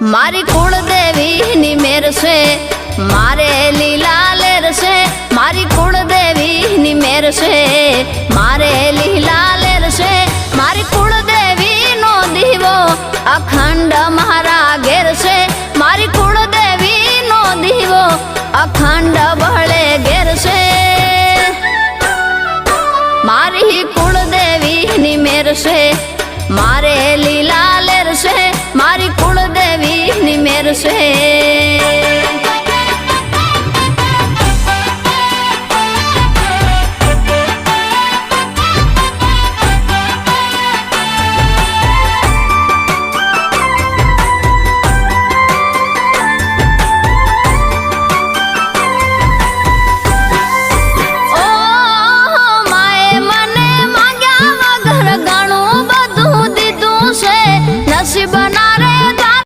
મારી કુળદેવીની મેર છે મારે લીલા લેર છે મારી કુળદેવીની મેર છે મારે લીલા લેર છે મારી કુળદેવીનો દીવો અખંડ મારા ઘેર છે મારી કુળદેવીનો દીવો અખંડ